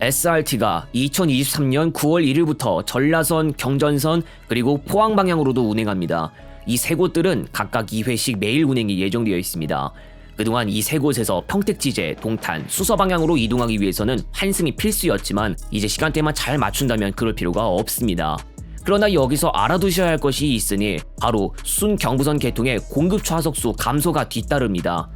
SRT가 2023년 9월 1일부터 전라선, 경전선, 그리고 포항 방향으로도 운행합니다. 이 세 곳들은 각각 2회씩 매일 운행이 예정되어 있습니다. 그동안 이 세 곳에서 평택지제, 동탄, 수서 방향으로 이동하기 위해서는 환승이 필수였지만 이제 시간대만 잘 맞춘다면 그럴 필요가 없습니다. 그러나 여기서 알아두셔야 할 것이 있으니 바로 순 경부선 개통의 공급 좌석수 감소가 뒤따릅니다.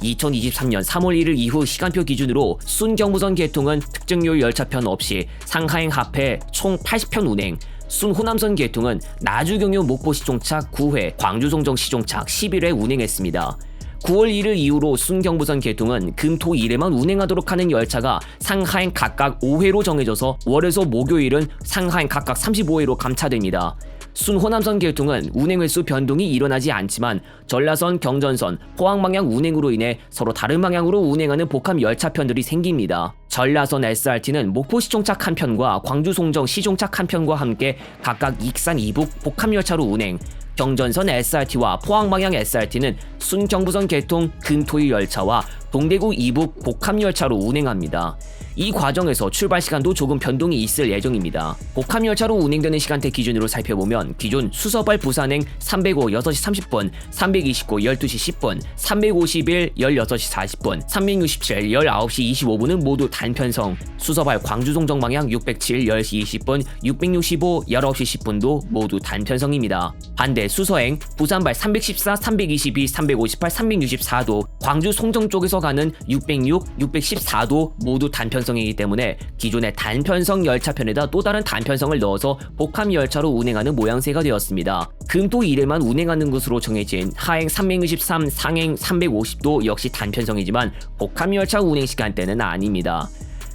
2023년 3월 1일 이후 시간표 기준으로 순 경부선 개통은 특정요일 열차편 없이 상하행 합해 총 80편 운행, 순 호남선 개통은 나주경유 목포 시종착 9회, 광주 송정 시종착 11회 운행했습니다. 9월 1일 이후로 순 경부선 개통은 금, 토, 일에만 운행하도록 하는 열차가 상하행 각각 5회로 정해져서 월에서 목요일은 상하행 각각 35회로 감차됩니다. 순 호남선 개통은 운행 횟수 변동이 일어나지 않지만 전라선, 경전선, 포항 방향 운행으로 인해 서로 다른 방향으로 운행하는 복합 열차편들이 생깁니다. 전라선 SRT는 목포 시종착 한 편과 광주 송정 시종착 한 편과 함께 각각 익산 이북 복합 열차로 운행, 경전선 SRT와 포항 방향 SRT는 순 경부선 개통 금, 토, 일 열차와 동대구 이북 복합 열차로 운행합니다. 이 과정에서 출발 시간도 조금 변동이 있을 예정입니다. 복합 열차로 운행되는 시간대 기준으로 살펴보면 기존 수서발 부산행 305 6시 30분, 329 12시 10분, 351 16시 40분, 367 19시 25분은 모두 단편성, 수서발 광주 송정 방향 607 10시 20분, 665 19시 10분도 모두 단편성입니다. 반대 수서행 부산발 314, 322, 358, 364도 광주 송정 쪽에서 가는 606, 614도 모두 단편성이기 때문에 기존의 단편성 열차편에다 또 다른 단편성을 넣어서 복합 열차로 운행하는 모양새가 되었습니다. 금, 토, 일에만 운행하는 것으로 정해진 하행 363, 상행 350도 역시 단편성이지만 복합 열차 운행 시간대는 아닙니다.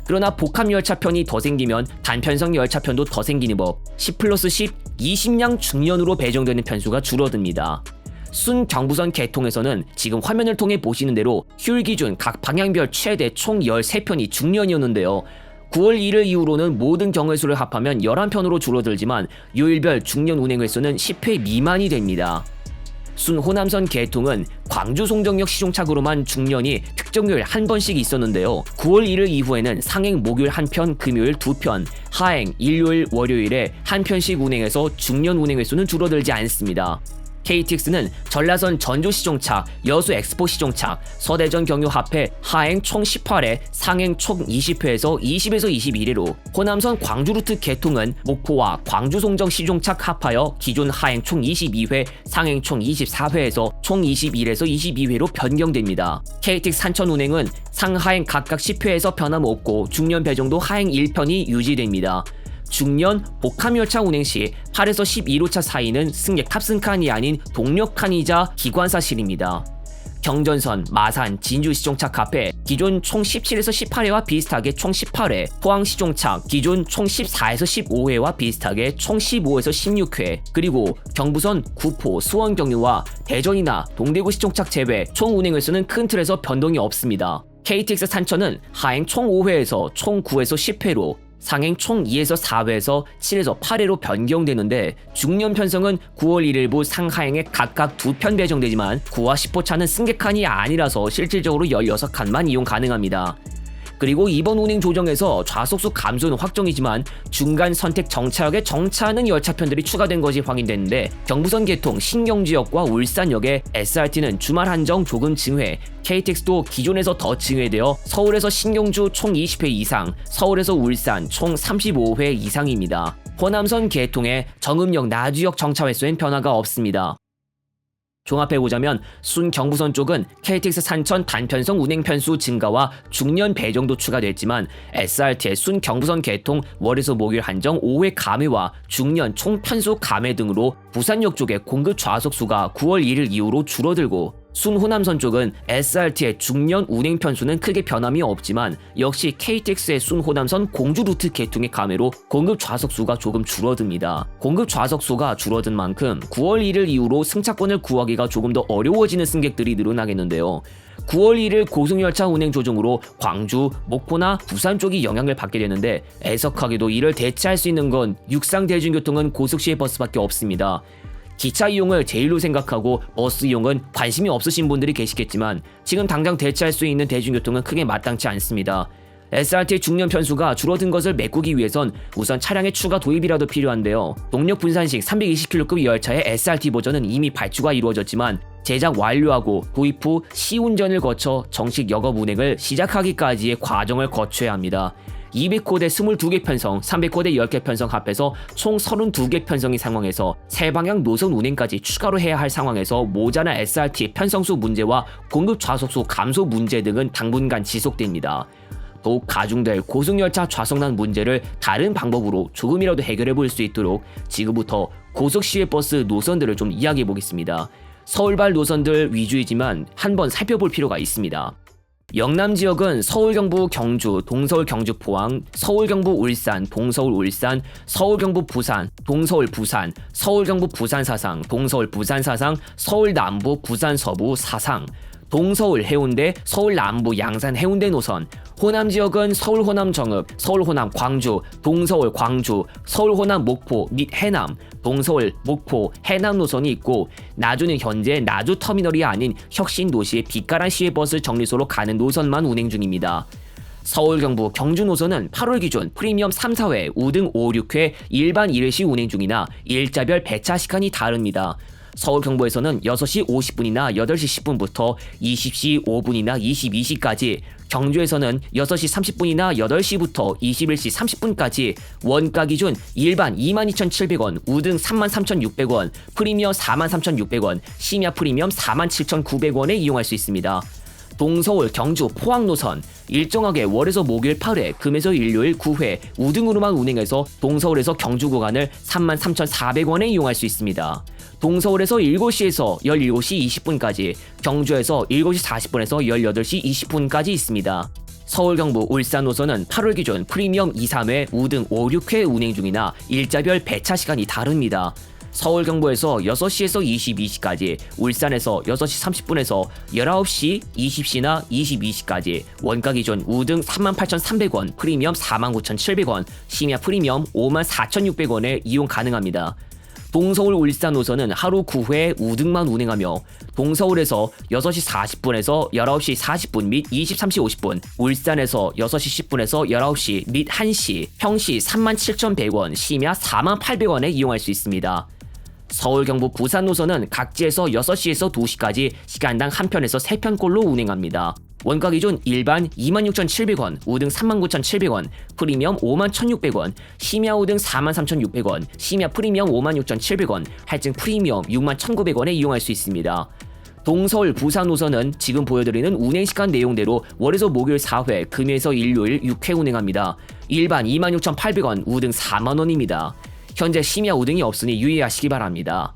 그러나 복합 열차편이 더 생기면 단편성 열차편도 더 생기는 법, 10+10, 20량 중년으로 배정되는 편수가 줄어듭니다. 순 경부선 개통에서는 지금 화면을 통해 보시는 대로 휴일 기준 각 방향별 최대 총 13편이 중년이었는데요. 9월 1일 이후로는 모든 경회수를 합하면 11편으로 줄어들지만 요일별 중년 운행 횟수는 10회 미만이 됩니다. 순 호남선 개통은 광주 송정역 시종착으로만 중년이 특정요일 한 번씩 있었는데요. 9월 1일 이후에는 상행 목요일 한 편, 금요일 2편, 하행 일요일, 월요일에 한 편씩 운행해서 중년 운행 횟수는 줄어들지 않습니다. KTX는 전라선 전주 시종착, 여수 엑스포 시종착, 서대전 경유 합해 하행 총 18회, 상행 총 20회에서 20에서 21회로, 호남선 광주 루트 개통은 목포와 광주 송정 시종착 합하여 기존 하행 총 22회, 상행 총 24회에서 총 21에서 22회로 변경됩니다. KTX 산천 운행은 상하행 각각 10회에서 변함없고 중년 배정도 하행 1편이 유지됩니다. 중년 복합열차 운행 시 8에서 11호차 사이는 승객 탑승칸이 아닌 동력칸이자 기관사실입니다. 경전선, 마산, 진주 시종착 합해 기존 총 17에서 18회와 비슷하게 총 18회, 포항 시종착 기존 총 14에서 15회와 비슷하게 총 15에서 16회, 그리고 경부선, 구포, 수원 경유와 대전이나 동대구 시종착 제외 총 운행 횟수는 큰 틀에서 변동이 없습니다. KTX 산천은 하행 총 5회에서 총 9에서 10회로, 상행 총 2에서 4회에서 7에서 8회로 변경되는데 중년 편성은 9월 1일부 상하행에 각각 2편 배정되지만 9와 10호차는 승객칸이 아니라서 실질적으로 16칸만 이용 가능합니다. 그리고 이번 운행 조정에서 좌석수 감소는 확정이지만 중간 선택 정차역에 정차하는 열차편들이 추가된 것이 확인됐는데 경부선 개통 신경지역과 울산역에 SRT는 주말 한정 조금 증회, KTX도 기존에서 더 증회되어 서울에서 신경주 총 20회 이상, 서울에서 울산 총 35회 이상입니다. 호남선 개통에 정읍역 나주역 정차 횟수엔 변화가 없습니다. 종합해보자면 순 경부선 쪽은 KTX 산천 단편성 운행 편수 증가와 중년 배정도 추가됐지만 SRT의 순 경부선 개통 월에서 목요일 한정 5회 감회와 중년 총 편수 감회 등으로 부산역 쪽의 공급 좌석수가 9월 1일 이후로 줄어들고, 순 호남선 쪽은 SRT의 중년 운행 편수는 크게 변함이 없지만 역시 KTX의 순 호남선 공주 루트 개통의 감회로 공급 좌석수가 조금 줄어듭니다. 공급 좌석수가 줄어든 만큼 9월 1일 이후로 승차권을 구하기가 조금 더 어려워지는 승객들이 늘어나겠는데요. 9월 1일 고속열차 운행 조정으로 광주, 목포나 부산 쪽이 영향을 받게 되는데 애석하게도 이를 대체할 수 있는 건 육상 대중교통은 고속시외 버스밖에 없습니다. 기차 이용을 제일로 생각하고 버스 이용은 관심이 없으신 분들이 계시겠지만 지금 당장 대체할 수 있는 대중교통은 크게 마땅치 않습니다. SRT의 중년 편수가 줄어든 것을 메꾸기 위해선 우선 차량의 추가 도입이라도 필요한데요. 동력 분산식 320km급 열차의 SRT 버전은 이미 발주가 이루어졌지만 제작 완료하고 도입 후 시운전을 거쳐 정식 영업 운행을 시작하기까지의 과정을 거쳐야 합니다. 200호대 22개 편성, 300호대 10개 편성 합해서 총 32개 편성인 상황에서 세방향 노선 운행까지 추가로 해야 할 상황에서 모자란 SRT 편성수 문제와 공급 좌석수 감소 문제 등은 당분간 지속됩니다. 더욱 가중될 고속열차 좌석난 문제를 다른 방법으로 조금이라도 해결해 볼 수 있도록 지금부터 고속시외버스 노선들을 좀 이야기해 보겠습니다. 서울발 노선들 위주이지만 한번 살펴볼 필요가 있습니다. 영남 지역은 서울 경부 경주, 동서울 경주 포항, 서울 경부 울산, 동서울 울산, 서울 경부 부산, 동서울 부산, 서울 경부 부산 사상, 동서울 부산 사상, 서울 남부 부산 서부 사상, 동서울 해운대, 서울 남부 양산 해운대 노선, 호남 지역은 서울 호남 정읍, 서울 호남 광주, 동서울 광주, 서울 호남 목포 및 해남, 동서울 목포 해남 노선이 있고 나주는 현재 나주 터미널이 아닌 혁신도시의 빛가란 시외버스 정류소로 가는 노선만 운행 중입니다. 서울 경부 경주 노선은 8월 기준 프리미엄 3, 4회, 우등 5, 6회 일반 1회시 운행 중이나 일자별 배차 시간이 다릅니다. 서울 경부에서는 6시 50분이나 8시 10분부터 20시 5분이나 22시까지, 경주에서는 6시 30분이나 8시부터 21시 30분까지 원가 기준 일반 22,700원, 우등 33,600원, 프리미엄 43,600원, 심야 프리미엄 47,900원에 이용할 수 있습니다. 동서울, 경주, 포항 노선 일정하게 월에서 목요일 8회, 금에서 일요일 9회, 우등으로만 운행해서 동서울에서 경주 구간을 33,400원에 이용할 수 있습니다. 동서울에서 7시에서 17시 20분까지, 경주에서 7시 40분에서 18시 20분까지 있습니다. 서울 경부 울산 노선은 8월 기준 프리미엄 2, 3회, 우등 5, 6회 운행 중이나 일자별 배차 시간이 다릅니다. 서울 경부에서 6시에서 22시까지, 울산에서 6시 30분에서 19시, 20시나 22시까지, 원가 기준 우등 38,300원, 프리미엄 49,700원, 심야 프리미엄 54,600원에 이용 가능합니다. 동서울 울산 노선은 하루 9회 우등만 운행하며 동서울에서 6시 40분에서 19시 40분 및 23시 50분, 울산에서 6시 10분에서 19시 및 1시, 평시 37,100원, 심야 48,000원에 이용할 수 있습니다. 서울 경부 부산 노선은 각지에서 6시에서 2시까지 시간당 한 편에서 3편꼴로 운행합니다. 원가 기준 일반 26,700원, 우등 39,700원, 프리미엄 51,600원, 심야 우등 43,600원, 심야 프리미엄 56,700원, 할증 프리미엄 61,900원에 이용할 수 있습니다. 동서울 부산 노선은 지금 보여드리는 운행시간 내용대로 월에서 목요일 4회, 금에서 일요일 6회 운행합니다. 일반 26,800원, 우등 4만원입니다. 현재 심야 우등이 없으니 유의하시기 바랍니다.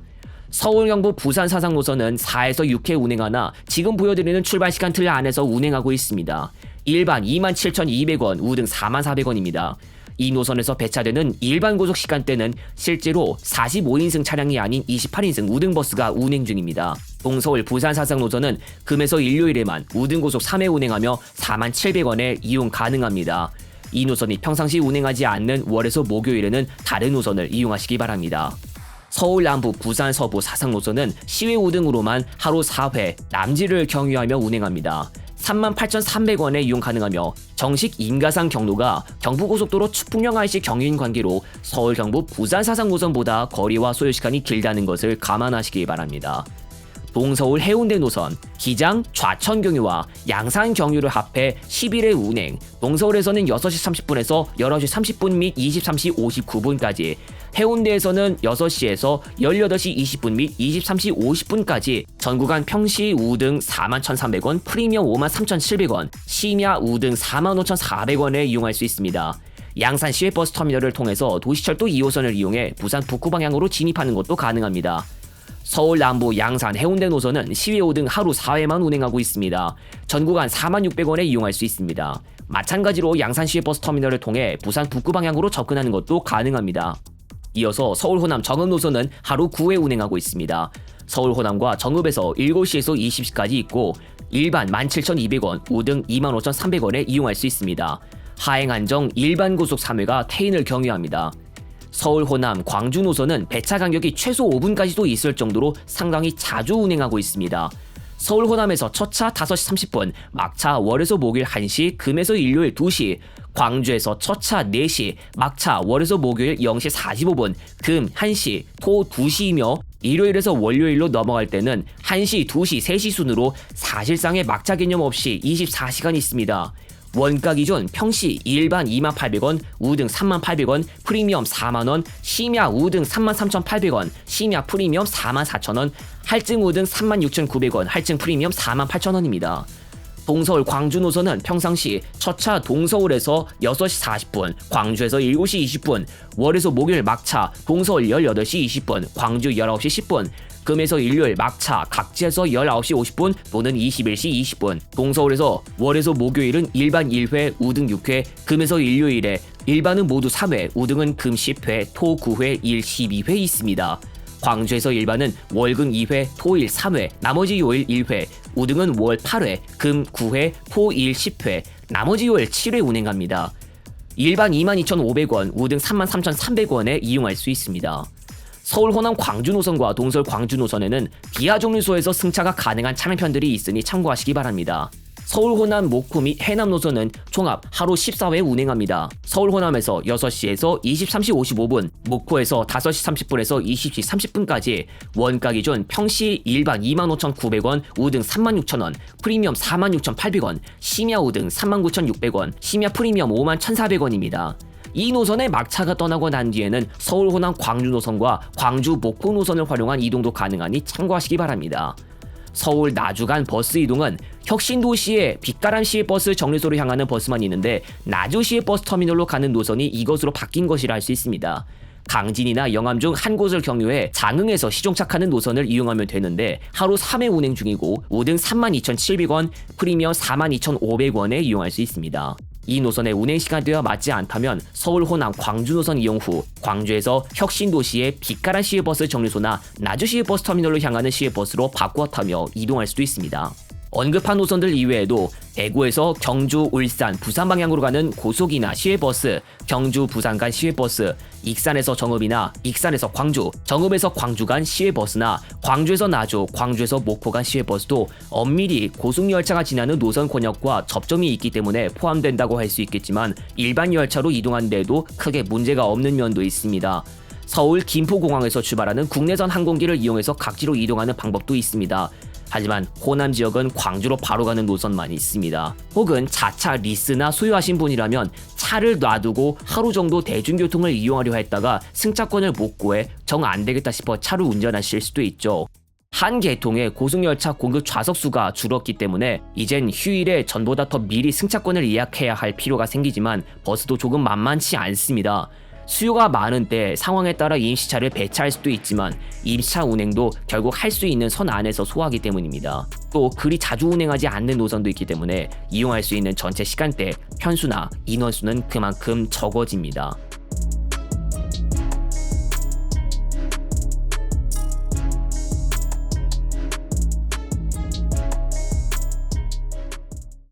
서울 경부 부산 사상 노선은 4에서 6회 운행하나 지금 보여드리는 출발 시간 틀 안에서 운행하고 있습니다. 일반 27,200원, 우등 44,000원입니다. 이 노선에서 배차되는 일반 고속 시간대는 실제로 45인승 차량이 아닌 28인승 우등버스가 운행 중입니다. 동서울 부산 사상 노선은 금에서 일요일에만 우등고속 3회 운행하며 47,000원에 이용 가능합니다. 이 노선이 평상시 운행하지 않는 월에서 목요일에는 다른 노선을 이용하시기 바랍니다. 서울 남부 부산 서부 사상 노선은 시외 우등으로만 하루 4회 남지를 경유하며 운행합니다. 38,300원에 이용 가능하며 정식 인가상 경로가 경부고속도로 추풍령 IC 경유인 관계로 서울 경부 부산 사상 노선보다 거리와 소요시간이 길다는 것을 감안하시기 바랍니다. 동서울 해운대 노선, 기장 좌천 경유와 양산 경유를 합해 10일의 운행, 동서울에서는 6시 30분에서 19시 30분 및 23시 59분까지, 해운대에서는 6시에서 18시 20분 및 23시 50분까지 전구간 평시 우등 41,300원, 프리미엄 53,700원, 심야 우등 45,400원에 이용할 수 있습니다. 양산 시외버스 터미널을 통해서 도시철도 2호선을 이용해 부산 북구 방향으로 진입하는 것도 가능합니다. 서울 남부 양산 해운대 노선은 시외 우등 하루 4회만 운행하고 있습니다. 전구간 46,000원에 이용할 수 있습니다. 마찬가지로 양산 시외버스 터미널을 통해 부산 북구 방향으로 접근하는 것도 가능합니다. 이어서 서울 호남 정읍 노선은 하루 9회 운행하고 있습니다. 서울 호남과 정읍에서 7시에서 20시까지 있고 일반 17,200원, 우등 25,300원에 이용할 수 있습니다. 하행 안정 일반 고속 3회가 태인을 경유합니다. 서울 호남 광주 노선은 배차 간격이 최소 5분까지도 있을 정도로 상당히 자주 운행하고 있습니다. 서울 호남에서 첫차 5시 30분, 막차 월에서 목요일 1시, 금에서 일요일 2시, 광주에서 첫차 4시, 막차 월에서 목요일 0시 45분, 금 1시, 토 2시이며 일요일에서 월요일로 넘어갈 때는 1시, 2시, 3시 순으로 사실상의 막차 개념 없이 24시간이 있습니다. 원가 기준 평시 일반 28,000원, 우등 33,800원, 프리미엄 40,000원, 심야 우등 33,800원, 심야 프리미엄 44,000원, 할증 우등 36,900원, 할증 프리미엄 48,000원입니다. 동서울 광주 노선은 평상시 첫차 동서울에서 6시 40분, 광주에서 7시 20분, 월에서 목요일 막차 동서울 18시 20분, 광주 19시 10분, 금에서 일요일 막차 각지에서 19시 50분 또는 21시 20분, 동서울에서 월에서 목요일은 일반 1회, 우등 6회, 금에서 일요일에 일반은 모두 3회, 우등은 금 10회, 토 9회, 일 12회 있습니다. 광주에서 일반은 월금 2회, 토일 3회, 나머지 요일 1회, 우등은 월 8회, 금 9회, 토일 10회, 나머지 요일 7회 운행합니다. 일반 22,500원, 우등 33,300원에 이용할 수 있습니다. 서울 호남 광주 노선과 동서울 광주 노선에는 기아 종류소에서 승차가 가능한 차량편들이 있으니 참고하시기 바랍니다. 서울 호남 목포 및 해남 노선은 총합 하루 14회 운행합니다. 서울 호남에서 6시에서 23시 55분, 목포에서 5시 30분에서 20시 30분까지 원가 기준 평시 일반 25,900원, 우등 36,000원, 프리미엄 46,800원, 심야 우등 39,600원, 심야 프리미엄 51,400원입니다. 이 노선의 막차가 떠나고 난 뒤에는 서울 호남 광주 노선과 광주 목포 노선을 활용한 이동도 가능하니 참고하시기 바랍니다. 서울 나주 간 버스 이동은 혁신도시의 빛가람 시외버스 정류소로 향하는 버스만 있는데 나주 시외버스 터미널로 가는 노선이 이것으로 바뀐 것이라 할 수 있습니다. 강진이나 영암 중 한 곳을 경유해 장흥에서 시종착하는 노선을 이용하면 되는데 하루 3회 운행 중이고 우등 32,700원, 프리미엄 42,500원에 이용할 수 있습니다. 이 노선의 운행 시간대와 맞지 않다면 서울 호남 광주 노선 이용 후 광주에서 혁신도시의 빛가람 시외버스 정류소나 나주 시외버스 터미널로 향하는 시외버스로 바꾸어 타며 이동할 수도 있습니다. 언급한 노선들 이외에도 대구에서 경주, 울산, 부산 방향으로 가는 고속이나 시외버스, 경주, 부산 간 시외버스, 익산에서 정읍이나 익산에서 광주, 정읍에서 광주 간 시외버스나 광주에서 나주, 광주에서 목포 간 시외버스도 엄밀히 고속열차가 지나는 노선 권역과 접점이 있기 때문에 포함된다고 할 수 있겠지만 일반 열차로 이동하는 데에도 크게 문제가 없는 면도 있습니다. 서울 김포공항에서 출발하는 국내선 항공기를 이용해서 각지로 이동하는 방법도 있습니다. 하지만 호남 지역은 광주로 바로 가는 노선만 있습니다. 혹은 자차 리스나 소유하신 분이라면 차를 놔두고 하루 정도 대중교통을 이용하려 했다가 승차권을 못 구해 정 안되겠다 싶어 차를 운전하실 수도 있죠. 한 계통의 고속열차 공급 좌석수가 줄었기 때문에 이젠 휴일에 전보다 더 미리 승차권을 예약해야 할 필요가 생기지만 버스도 조금 만만치 않습니다. 수요가 많은 때 상황에 따라 임시차를 배차할 수도 있지만 임시차 운행도 결국 할 수 있는 선 안에서 소화하기 때문입니다. 또 그리 자주 운행하지 않는 노선도 있기 때문에 이용할 수 있는 전체 시간대, 편수나 인원수는 그만큼 적어집니다.